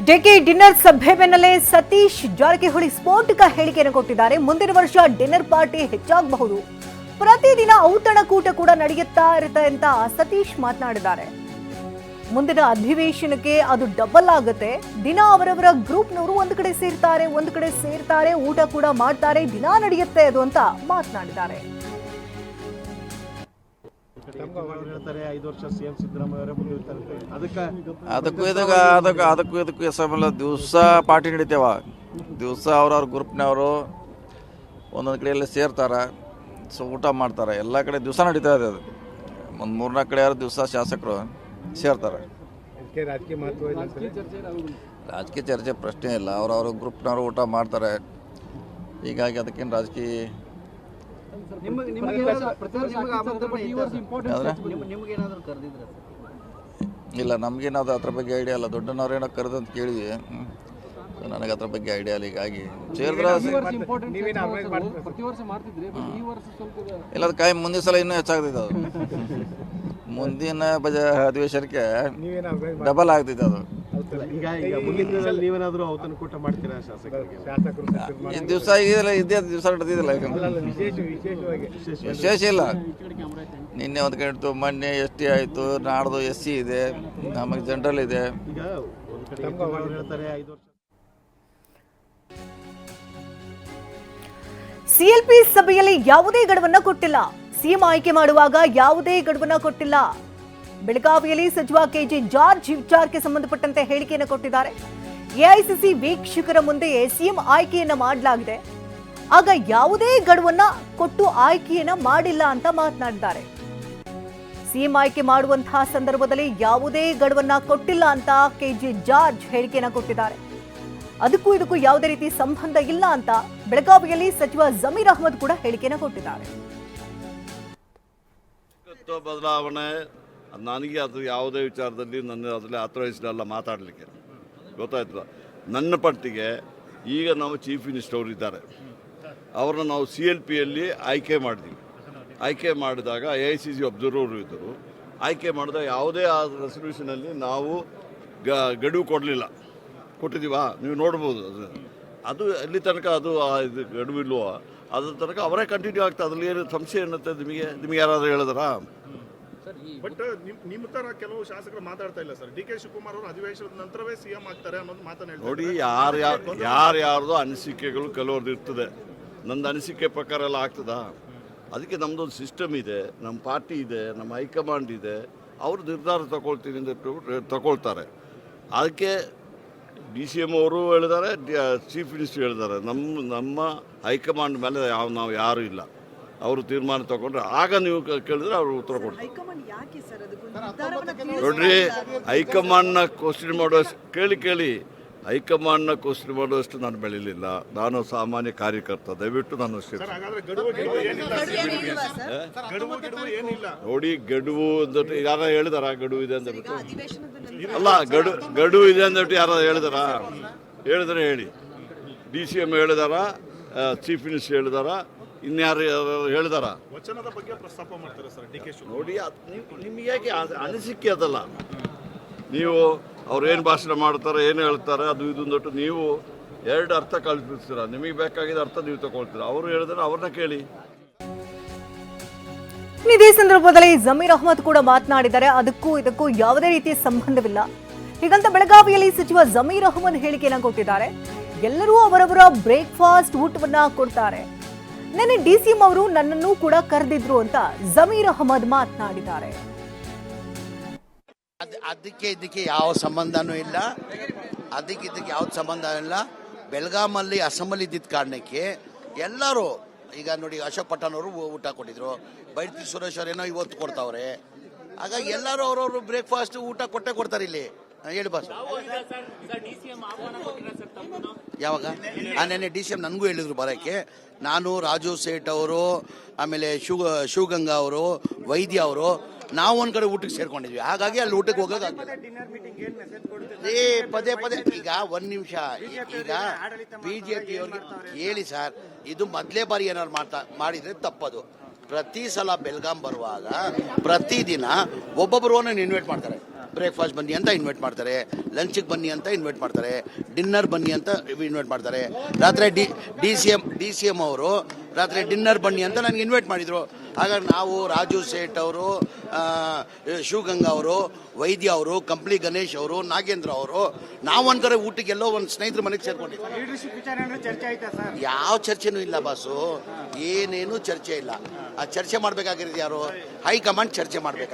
ಡೆಕೆ dinner ಸಭೆ ಬೆನ್ನಲ್ಲೇ ಸತೀಶ್ ಜಾರಕಿಹೊಳಿ ಸ್ಫೋಟಕ ಹೇಳಿಕೆಯನ್ನು ಕೊಟ್ಟಿದ್ದಾರೆ. ಮುಂದಿನ ವರ್ಷ ಡಿನ್ನರ್ ಪಾರ್ಟಿ ಹೆಚ್ಚಾಗಬಹುದು, ಪ್ರತಿದಿನ ಔತಣಕೂಟ ಕೂಡ ನಡೆಯುತ್ತಾ ಇರುತ್ತೆ ಅಂತ ಸತೀಶ್ ಮಾತನಾಡಿದ್ದಾರೆ. ಮುಂದಿನ ಅಧಿವೇಶನಕ್ಕೆ ಅದು ಡಬಲ್ ಆಗುತ್ತೆ. ದಿನ ಅವರವರ ಗ್ರೂಪ್ನವರು ಒಂದು ಕಡೆ ಸೇರ್ತಾರೆ, ಊಟ ಕೂಡ ಮಾಡ್ತಾರೆ, ದಿನ ನಡೆಯುತ್ತೆ ಅದು ಅಂತ ಮಾತನಾಡಿದ್ದಾರೆ. ಅದಕ್ಕೂ ಇದಕ್ಕೂ ಸಂಬಂಧ ದಿವಸ ಪಾರ್ಟಿ ನಡೀತೇವ. ದಿವಸ ಅವ್ರವ್ರ ಗ್ರೂಪ್ನವರು ಒಂದೊಂದು ಕಡೆಯಲ್ಲಿ ಸೇರ್ತಾರೆ, ಊಟ ಮಾಡ್ತಾರೆ. ಎಲ್ಲ ಕಡೆ ದಿವಸ ನಡೀತಾ ಇದೆ. ಅದು ಒಂದು 3-4 ಕಡೆ ಯಾರು ದಿವಸ ಶಾಸಕರು ಸೇರ್ತಾರೆ. ರಾಜಕೀಯ ಚರ್ಚೆ ಪ್ರಶ್ನೆ ಇಲ್ಲ. ಅವ್ರವ್ರ ಗ್ರೂಪ್ನವರು ಊಟ ಮಾಡ್ತಾರೆ. ಹೀಗಾಗಿ ಅದಕ್ಕೇನು ರಾಜಕೀಯ ಇಲ್ಲ. ನಮಗೇನಾದ್ರು ಅದ್ರ ಬಗ್ಗೆ ಐಡಿಯಾ ಇಲ್ಲ. ದೊಡ್ಡನವ್ರೇನೋ ಕರೆದಂತ ಕೇಳಿದ್ವಿ, ನನಗೆ ಅದ್ರ ಬಗ್ಗೆ ಐಡಿಯಾ ಇಲ್ಲ. ಹೀಗಾಗಿ ಇಲ್ಲ, ಅದು ಕಾಯಿ ಮುಂದಿನ ಸಲ ಇನ್ನೂ ಹೆಚ್ಚಾಗ್ತಿದೆ. ಅದು ಮುಂದಿನ ಅಧಿವೇಶನಕ್ಕೆ ಡಬಲ್ ಆಗ್ತಿದೆ. ಅದು ದಿವಸ ಇದೇ ದಿವಸ ನಡೆದಿದ್ದಿಲ್ಲ. ವಿಶೇಷ ಇಲ್ಲ. ನಿನ್ನೆ ಒಂದು ಕಡೆ ಇತ್ತು, ಮೊನ್ನೆ ST ಆಯಿತು, ನಾಡ್ದು SC ಇದೆ, ನಮಗೆ ಜನರಲ್ ಇದೆ. CLP ಸಭೆಯಲ್ಲಿ ಯಾವುದೇ ಗಡುವನ್ನ ಕೊಟ್ಟಿಲ್ಲ. ಸಿಎಂ ಆಯ್ಕೆ ಮಾಡುವಾಗ ಯಾವುದೇ ಗಡುವನ್ನ ಕೊಟ್ಟಿಲ್ಲ. ಬೆಳಗಾವಿಯಲ್ಲಿ ಸಚಿವ KJ ಜಾರ್ಜ್ ವಿಚಾರಕ್ಕೆ ಸಂಬಂಧಪಟ್ಟಂತೆ ಹೇಳಿಕೆಯನ್ನು ಕೊಟ್ಟಿದ್ದಾರೆ. AICC ವೀಕ್ಷಕರ ಮುಂದೆಯೇ ಸಿಎಂ ಆಯ್ಕೆಯನ್ನ ಮಾಡಲಾಗಿದೆ, ಆಗ ಯಾವುದೇ ಗಡುವನ್ನ ಕೊಟ್ಟು ಆಯ್ಕೆಯನ್ನ ಮಾಡಿಲ್ಲ ಅಂತ ಮಾತನಾಡಿದ್ದಾರೆ. ಸಿಎಂ ಆಯ್ಕೆ ಮಾಡುವಂತಹ ಸಂದರ್ಭದಲ್ಲಿ ಯಾವುದೇ ಗಡುವನ್ನ ಕೊಟ್ಟಿಲ್ಲ ಅಂತ KJ ಜಾರ್ಜ್ ಹೇಳಿಕೆಯನ್ನ ಕೊಟ್ಟಿದ್ದಾರೆ. ಅದಕ್ಕೂ ಇದಕ್ಕೂ ಯಾವುದೇ ರೀತಿ ಸಂಬಂಧ ಇಲ್ಲ ಅಂತ ಬೆಳಗಾವಿಯಲ್ಲಿ ಸಚಿವ ಜಮೀರ್ ಅಹ್ಮದ್ ಕೂಡ ಹೇಳಿಕೆಯನ್ನು ಕೊಟ್ಟಿದ್ದಾರೆ. ಬದಲಾವಣೆ ನನಗೆ ಅದು ಯಾವುದೇ ವಿಚಾರದಲ್ಲಿ ನನ್ನ ಅದರಲ್ಲಿ ಆಥರೈಸ್ಡಲ್ಲ ಮಾತಾಡಲಿಕ್ಕೆ, ಗೊತ್ತಾಯ್ತದ. ನನ್ನ ಪಟ್ಟಿಗೆ ಈಗ ನಾವು ಚೀಫ್ ಮಿನಿಸ್ಟರ್ ಅವರು ಇದ್ದಾರೆ, ಅವ್ರನ್ನ ನಾವು CLPಯಲ್ಲಿ ಆಯ್ಕೆ ಮಾಡಿದ್ವಿ. ಆಯ್ಕೆ ಮಾಡಿದಾಗ AICC ಅಬ್ಸರ್ವರ್ ಇದ್ದರು. ಆಯ್ಕೆ ಮಾಡಿದಾಗ ಯಾವುದೇ ಆ ರೆಸಲ್ಯೂಷನಲ್ಲಿ ನಾವು ಗಡುವು ಕೊಟ್ಟಿದ್ದೀವಾ, ನೀವು ನೋಡ್ಬೋದು. ಅದು ಎಲ್ಲಿ ತನಕ ಅದು ಇದು ಗಡುವಿಲ್ವೋ ಅದ್ರ ತನಕ ಅವರೇ ಕಂಟಿನ್ಯೂ ಆಗ್ತದೆ. ಅದ್ರಲ್ಲಿ ಏನು ಸಂಶಯ ಎನ್ನುತ್ತೆ ನಿಮಗೆ ಯಾರಾದರೂ ಹೇಳಿದಾರಾ? ಬಟ್ ನಿಮ್ಮ ತರ ಕೆಲವು ಶಾಸಕರು ಮಾತಾಡ್ತಾ ಇಲ್ಲ ಸರ್. DK ಶಿವಕುಮಾರ್ ಅವರು ಅಧಿವೇಶನದ ನಂತರವೇ CM ಆಗ್ತಾರೆ ಅನ್ನೋದು ಮಾತನ್ನ ನೋಡಿ. ಯಾರ್ಯಾರ್ದು ಅನಿಸಿಕೆಗಳು ಕೆಲವ್ರದ್ದು ಇರ್ತದೆ. ನಂದು ಅನಿಸಿಕೆ ಪ್ರಕಾರ ಎಲ್ಲ ಆಗ್ತದಾ? ಅದಕ್ಕೆ ನಮ್ಮದೊಂದು ಸಿಸ್ಟಮ್ ಇದೆ, ನಮ್ಮ ಪಾರ್ಟಿ ಇದೆ, ನಮ್ಮ ಹೈಕಮಾಂಡ್ ಇದೆ. ಅವರು ನಿರ್ಧಾರ ತಗೊಳ್ತೀನಿ ಅಂತ ತಗೊಳ್ತಾರೆ. ಅದಕ್ಕೆ DCM ಅವರು ಹೇಳಿದ್ದಾರೆ, ಚೀಫ್ ಮಿನಿಸ್ಟರ್ ಹೇಳಿದ್ದಾರೆ. ನಮ್ಮ ಹೈಕಮಾಂಡ್ ಮೇಲೆ ನಾವು ಯಾರೂ ಇಲ್ಲ. ಅವರು ತೀರ್ಮಾನ ತಗೊಂಡ್ರೆ ಆಗ ನೀವು ಕೇಳಿದ್ರೆ ಅವರು ಉತ್ತರ ಕೊಡ್ತಾರೆ. ನೋಡ್ರಿ, ಹೈಕಮಾಂಡ್ನ ಕ್ವಶನ್ ಮಾಡುವಷ್ಟು ಕೇಳಿ ಹೈಕಮಾಂಡ್ನ ಕ್ವಶನ್ ಮಾಡುವಷ್ಟು ನಾನು ಬೆಳಿಲಿಲ್ಲ. ನಾನು ಸಾಮಾನ್ಯ ಕಾರ್ಯಕರ್ತ. ದಯವಿಟ್ಟು ನಾನು ನೋಡಿ, ಗಡುವು ಅಂದ್ಬಿಟ್ಟು ಯಾರು ಹೇಳಿದಾರ ಗಡುವು ಇದೆ ಅಂದ್ಬಿಟ್ಟು? ಅಲ್ಲ, ಗಡುವು ಇದೆ ಅಂದ್ಬಿಟ್ಟು ಯಾರು ಹೇಳಿದಾರ ಹೇಳಿ. DCM ಹೇಳಿದಾರ, ಚೀಫ್ ಮಿನಿಸ್ಟರ್ ಹೇಳಿದಾರ, ಇನ್ಯಾರು ಹೇಳಿದಾರ? ನೋಡಿ, ನಿಮ್ಗೆ ಯಾಕೆ ಅನಿಸಿಕೆ ಅದಲ್ಲ. ನೀವು ಅವ್ರೇನು ಭಾಷಣ ಮಾಡ್ತಾರೆ, ಏನು ಹೇಳ್ತಾರೆ, ಅದು ಇದು ಅಂದ್ಬಿಟ್ಟು ನೀವು ಎರಡು ಅರ್ಥ ಕಲ್ಪಿಸ್ತೀರ. ನಿಮಗೆ ಬೇಕಾಗಿದ್ದ ಅರ್ಥ ನೀವು ತಗೊಳ್ತೀರ. ಅವರು ಹೇಳಿದ್ರೆ ಅವ್ರನ್ನ ಕೇಳಿ. ಇದೇ ಸಂದರ್ಭದಲ್ಲಿ ಜಮೀರ್ ಅಹ್ಮದ್ ಕೂಡ ಮಾತನಾಡಿದ್ದಾರೆ. ಅದಕ್ಕೂ ಇದಕ್ಕೂ ಯಾವುದೇ ರೀತಿಯ ಸಂಬಂಧವಿಲ್ಲ. ಹೀಗಂತ ಬೆಳಗಾವಿಯಲ್ಲಿ ಸಚಿವ ಜಮೀರ್ ಅಹ್ಮದ್ ಹೇಳಿಕೆಯನ್ನು ಕೊಟ್ಟಿದ್ದಾರೆ. ಎಲ್ಲರೂ ಅವರವರ ಬ್ರೇಕ್ಫಾಸ್ಟ್ ಊಟವನ್ನ ಕೊಡ್ತಾರೆ. ನೆನ್ನೆ DCM ಅವರು ನನ್ನನ್ನು ಕೂಡ ಕರೆದಿದ್ರು ಅಂತ ಜಮೀರ್ ಅಹ್ಮದ್ ಮಾತನಾಡಿದ್ದಾರೆ. ಅದಕ್ಕೆ ಇದಕ್ಕೆ ಯಾವ ಸಂಬಂಧನೂ ಇಲ್ಲ. ಅದಕ್ಕೆ ಇದಕ್ಕೆ ಯಾವ ಸಂಬಂಧ ಇಲ್ಲ. ಬೆಳಗಾಮಲ್ಲಿ ಅಸೆಂಬ್ಲಿ ಇದ್ದಿದ್ದ ಕಾರಣಕ್ಕೆ ಎಲ್ಲರೂ, ಈಗ ನೋಡಿ, ಅಶೋಕ್ ಪಟ್ಟಣ್ ಅವರು ಊಟ ಕೊಟ್ಟಿದ್ರು, ಬೈರತಿ ಸುರೇಶ್ ಅವ್ರು ಏನೋ ಇವತ್ತು ಕೊಡ್ತಾವ್ರೆ. ಹಾಗಾಗಿ ಎಲ್ಲರೂ ಅವ್ರವ್ರು ಬ್ರೇಕ್ಫಾಸ್ಟ್ ಊಟ ಕೊಡ್ತಾರೆ. ಇಲ್ಲಿ ಹೇಳಿ ಬಾಸ್, ಯಾವಾಗ ನೆನ್ನೆ DCM ನನಗೂ ಹೇಳಿದ್ರು ಬರೋಕ್ಕೆ. ನಾನು, ರಾಜು ಸೇಠ್ ಅವರು, ಆಮೇಲೆ ಶಿವಗಂಗಾ ಅವರು, ವೈದ್ಯ ಅವರು, ನಾವು ಒಂದು ಕಡೆ ಊಟಕ್ಕೆ ಸೇರ್ಕೊಂಡಿದ್ವಿ. ಹಾಗಾಗಿ ಅಲ್ಲಿ ಊಟಕ್ಕೆ ಹೋಗೋದಾಗ್ತದೆ. ಪದೇ ಈಗ ಒಂದು ನಿಮಿಷ, ಈಗ BJP ಅವ್ರಿಗೆ ಹೇಳಿ ಸರ್, ಇದು ಮೊದಲೇ ಬಾರಿ ಏನಾದ್ರು ಮಾಡಿದ್ರೆ ತಪ್ಪದು. ಪ್ರತಿ ಸಲ ಬೆಳಗಾಂ ಬರುವಾಗ ಪ್ರತಿದಿನ ಒಬ್ಬೊಬ್ಬರು ಇನ್ವೈಟ್ ಮಾಡ್ತಾರೆ. ಬ್ರೇಕ್ಫಾಸ್ಟ್ ಬನ್ನಿ ಅಂತ ಇನ್ವೈಟ್ ಮಾಡ್ತಾರೆ, ಲಂಚಿಗೆ ಬನ್ನಿ ಅಂತ ಇನ್ವೈಟ್ ಮಾಡ್ತಾರೆ, ಡಿನ್ನರ್ ಬನ್ನಿ ಅಂತ ಇನ್ವೈಟ್ ಮಾಡ್ತಾರೆ. ರಾತ್ರಿ ಡಿ ಸಿ ಎಂ ಅವರು ರಾತ್ರಿ ಡಿನ್ನರ್ ಬನ್ನಿ ಅಂತ ನನಗೆ ಇನ್ವೈಟ್ ಮಾಡಿದರು. ಹಾಗಾಗಿ ನಾವು ರಾಜು ಸೇಠ್ ಅವರು, ಶಿವಗಂಗಾ ಅವರು, ವೈದ್ಯ ಅವರು, ಕಂಪ್ಲಿ ಗಣೇಶ್ ಅವರು, ನಾಗೇಂದ್ರ ಅವರು, ನಾವು ಒಂದು ಕಡೆ ಊಟಕ್ಕೆಲ್ಲೋ ಒಂದು ಸ್ನೇಹಿತರ ಮನೆಗೆ ಸೇರ್ಕೊಂಡಿದ್ದೀವಿ. ಯಾವ ಚರ್ಚೆನೂ ಇಲ್ಲ ಬಾಸು, ಏನೇನು ಚರ್ಚೆ ಇಲ್ಲ. ಆ ಚರ್ಚೆ ಮಾಡಬೇಕಾಗಿರೋದು ಯಾರು? ಹೈಕಮಾಂಡ್ ಚರ್ಚೆ ಮಾಡಬೇಕಾಗಿ.